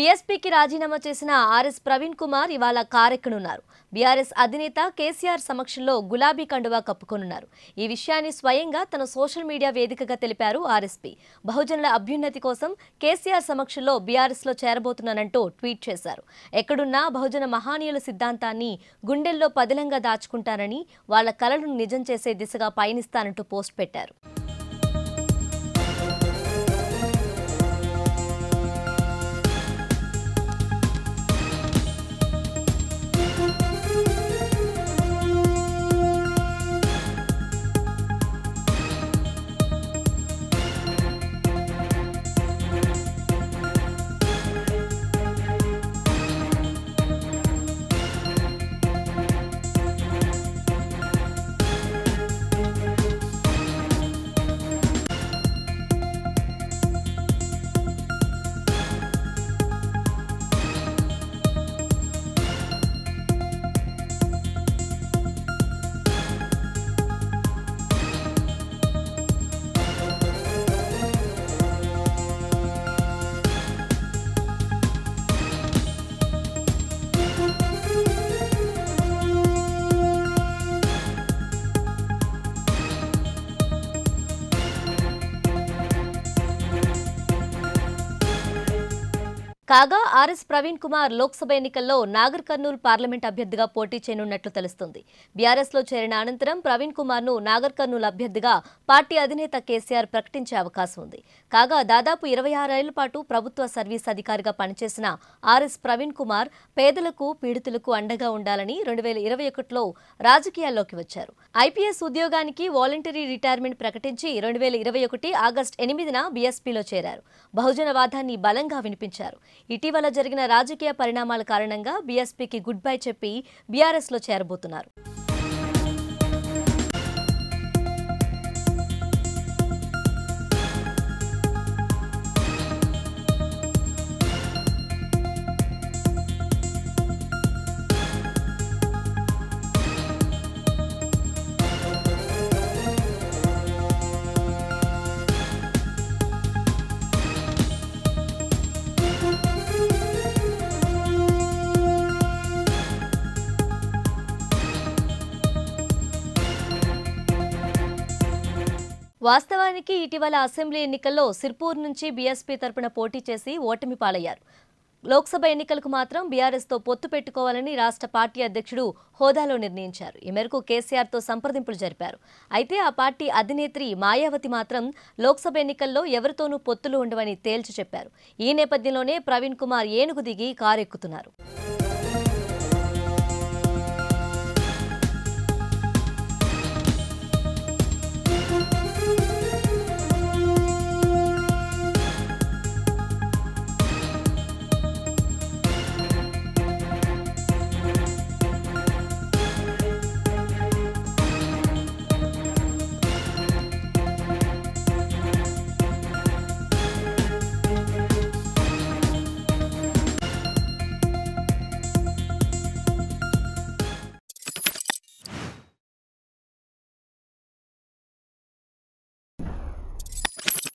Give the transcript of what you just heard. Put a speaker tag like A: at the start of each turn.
A: బీఎస్పీకి రాజీనామా చేసిన ఆర్ఎస్ ప్రవీణ్ కుమార్ ఇవాళ కారెక్కనున్నారు. బీఆర్ఎస్ అధినేత కేసీఆర్ సమక్షంలో గులాబీ కండువా కప్పుకొనున్నారు. ఈ విషయాన్ని స్వయంగా తన సోషల్ మీడియా వేదికగా తెలిపారు ఆర్ఎస్పీ. బహుజనుల అభ్యున్నతి కోసం కేసీఆర్ సమక్షంలో బీఆర్ఎస్లో చేరబోతున్నానంటూ ట్వీట్ చేశారు. ఎక్కడున్నా బహుజన మహానీయుల సిద్ధాంతాన్ని గుండెల్లో పదిలంగా దాచుకుంటానని, వాళ్ల కలలను నిజం చేసే దిశగా పయనిస్తానంటూ పోస్ట్ పెట్టారు. కాగా ఆర్ఎస్ ప్రవీణ్ కుమార్ లోక్సభ ఎన్నికల్లో నాగర్ కర్నూల్ పార్లమెంట్ అభ్యర్థిగా పోటీ చేయనున్నట్లు తెలుస్తోంది. బీఆర్ఎస్లో చేరిన అనంతరం ప్రవీణ్ కుమార్ ను నాగర్ కర్నూల్ అభ్యర్థిగా పార్టీ అధినేత కేసీఆర్ ప్రకటించే అవకాశం ఉంది. కాగా దాదాపు 26 ఏళ్ల పాటు ప్రభుత్వ సర్వీస్ అధికారిగా పనిచేసిన ఆర్ఎస్ ప్రవీణ్ కుమార్ పేదలకు, పీడితులకు అండగా ఉండాలని 2021లో రాజకీయాల్లోకి వచ్చారు. ఐపీఎస్ ఉద్యోగానికి వాలంటరీ రిటైర్మెంట్ ప్రకటించి 2021 ఆగస్టు 8న బీఎస్పీలో చేరారు. బహుజనవాదాన్ని బలంగా వినిపించారు. ఇటీవల జరిగిన రాజకీయ పరిణామాల కారణంగా బీఎస్పీకి గుడ్ బై చెప్పి బీఆర్ఎస్లో చేరబోతున్నారు. వాస్తవానికి ఇటీవల అసెంబ్లీ ఎన్నికల్లో సిర్పూర్ నుంచి బీఎస్పీ తరపున పోటీ చేసి ఓటమి పాలయ్యారు. లోక్సభ ఎన్నికలకు మాత్రం బీఆర్ఎస్తో పొత్తు పెట్టుకోవాలని రాష్ట్ర పార్టీ అధ్యక్షుడు హోదాలో నిర్ణయించారు. ఈ మేరకు కేసీఆర్తో సంప్రదింపులు జరిపారు. అయితే ఆ పార్టీ అధినేత్రి మాయావతి మాత్రం లోక్సభ ఎన్నికల్లో ఎవరితోనూ పొత్తులు ఉండవని తేల్చి చెప్పారు. ఈ నేపథ్యంలోనే ప్రవీణ్ కుమార్ ఏనుగు దిగి కారెక్కుతున్నారు.